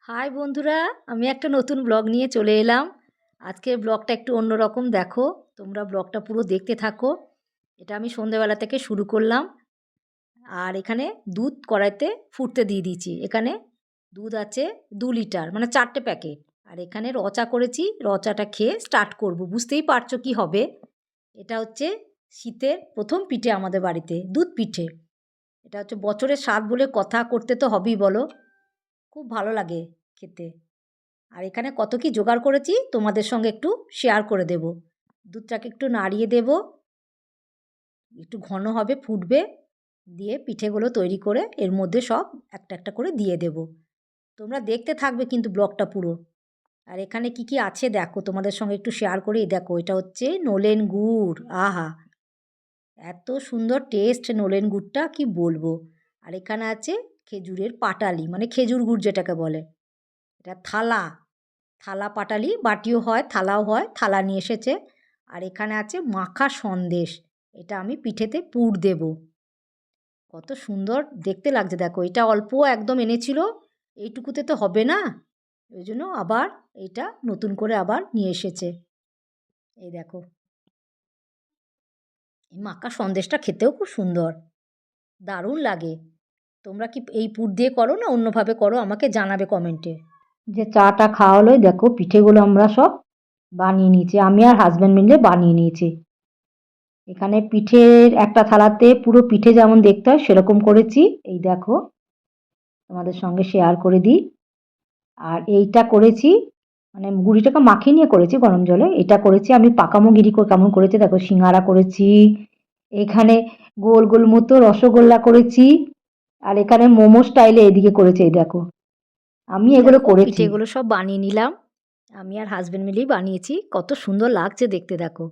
High বন্ধুরা, আমি একটা নতুন ব্লগ নিয়ে চলে এলাম। আজকের ব্লগটা একটু অন্যরকম দেখো। তোমরা ব্লগটা পুরো দেখতে থাকো। এটা আমি সন্ধ্যেবেলা থেকে শুরু করলাম। আর এখানে দুধ কড়াইতে ফুটতে দিয়ে দিয়েছি। এখানে দুধ আছে 2 লিটার, মানে 4টে প্যাকেট। আর এখানে র চা করেছি, র চাটা খেয়ে স্টার্ট করব। বুঝতেই পারছো কি হবে। এটা হচ্ছে শীতের প্রথম পিঠে আমাদের বাড়িতে, দুধ পিঠে। এটা হচ্ছে বছরের স্বাদ বলে কথা, করতে তো হবেই বলো। খুব ভালো লাগে খেতে। আর এখানে কত কি জোগাড় করেছি তোমাদের সঙ্গে একটু শেয়ার করে দেব। দুধটাকে একটু নাড়িয়ে দেব, একটু ঘন হবে, ফুটবে, দিয়ে পিঠেগুলো তৈরি করে এর মধ্যে সব একটা একটা করে দিয়ে দেব। তোমরা দেখতে থাকবে কিন্তু ব্লগটা পুরো। আর এখানে কি কি আছে দেখো, তোমাদের সঙ্গে একটু শেয়ার করে। দেখো, এটা হচ্ছে নলেন গুড়। আহা, এত সুন্দর টেস্ট নলেন গুড়টা, কি বলবো। আর এখানে আছে খেজুরের পাটালি, মানে খেজুর গুড় যেটাকে বলে। এটা থালা, থালা পাটালি, বাটিও হয়, থালাও হয়, থালা নিয়ে এসেছে। আর এখানে আছে মাখা সন্দেশ। এটা আমি পিঠেতে পুর দেব। কত সুন্দর দেখতে লাগছে দেখো। এটা অল্প একদম এনেছিল, এইটুকুতে তো হবে না, ওই জন্য আবার এইটা নতুন করে আবার নিয়ে এসেছে। এই দেখো, এই মাখা সন্দেশটা খেতেও খুব সুন্দর, দারুণ লাগে। তোমরা কি এই পুর দিয়ে করো না অন্যভাবে করো, আমাকে জানাবে কমেন্টে। যে চাটা খাওয়া হলো, দেখো পিঠেগুলো আমরা সব বানিয়ে নিয়েছি, আমি আর হাজব্যান্ড মিলে বানিয়ে নিয়েছি। এখানে পিঠের একটা থালাতে পুরো পিঠে যেমন দেখতে হয় সেরকম করেছি। এই দেখো, তোমাদের সঙ্গে শেয়ার করে দিই। আর এইটা করেছি, মানে গুঁড়িটাকে মাখিয়ে নিয়ে করেছি গরম জলে। এটা করেছি আমি পাকামো গিরি কেমন করেছি দেখো, সিঙ্গারা করেছি, এখানে গোল গোল মতো রসগোল্লা করেছি, আর এখানে মোমো স্টাইলে এদিকে করেছে। এই দেখো, আমি এগুলো দেখো করেছি। পিঠেগুলো সব বানিয়ে নিলাম, আমি আর হাজবেন্ড মিলেই বানিয়েছি। কত সুন্দর লাগছে দেখতে দেখো।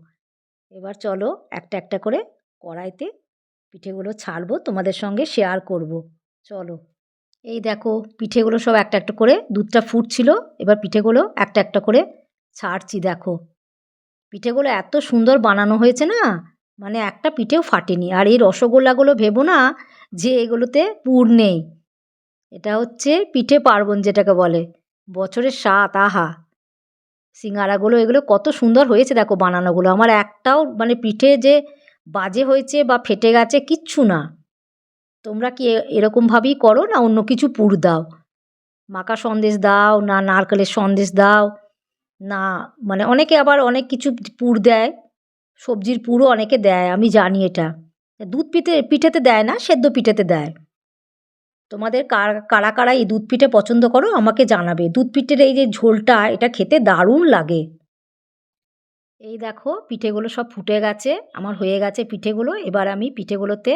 এবার চলো একটা একটা করে কড়াইতে পিঠেগুলো ছাড়বো, তোমাদের সঙ্গে শেয়ার করব। চলো, এই দেখো পিঠেগুলো সব একটা একটা করে, দুধটা ফুটছিল, এবার পিঠেগুলো একটা একটা করে ছাড়ছি। দেখো পিঠেগুলো এত সুন্দর বানানো হয়েছে না, মানে একটা পিঠেও ফাটেনি। আর এই রসগোল্লাগুলো ভেবো না যে এগুলোতে পুর নেই, এটা হচ্ছে পিঠে পার্বণ যেটাকে বলে, বছরের স্বাদ। আহা, সিঙ্গারাগুলো এগুলো কত সুন্দর হয়েছে দেখো বানানোগুলো। আমার একটাও মানে পিঠে যে বাজে হয়েছে বা ফেটে গেছে কিচ্ছু না। তোমরা কি এরকমভাবেই করো না অন্য কিছু পুর দাও? মাকা সন্দেশ দাও না নারকেলের সন্দেশ দাও, না মানে অনেকে আবার অনেক কিছু পুর দেয়, সবজির পুরও অনেকে দেয়, আমি জানি এটা। দুধ পিঠেতে দেয় না, সেদ্ধ পিঠেতে দেয়। তোমাদের কারা কারা এই দুধ পিঠে পছন্দ করো আমাকে জানাবে। দুধ পিঠের এই যে ঝোলটা, এটা খেতে দারুণ লাগে। এই দেখো পিঠেগুলো সব ফুটে গেছে, আমার হয়ে গেছে পিঠেগুলো। এবার আমি পিঠেগুলোতে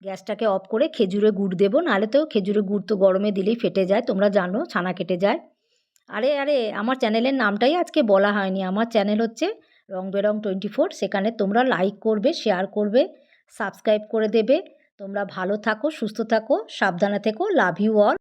গ্যাসটাকে অফ করে খেজুরে গুড় দেবো, নাহলে তো খেজুরের গুড় তো গরমে দিলেই ফেটে যায়, তোমরা জানো, ছানা কেটে যায়। আরে আরে, আমার চ্যানেলের নামটাই আজকে বলা হয়নি। আমার চ্যানেল হচ্ছে রং বেরং 24। সেখানে তোমরা লাইক করবে, শেয়ার করবে, সাবস্ক্রাইব করে দেবে। তোমরা ভালো থাকো, সুস্থ থাকো, সাবধানে থেকো। Love you all.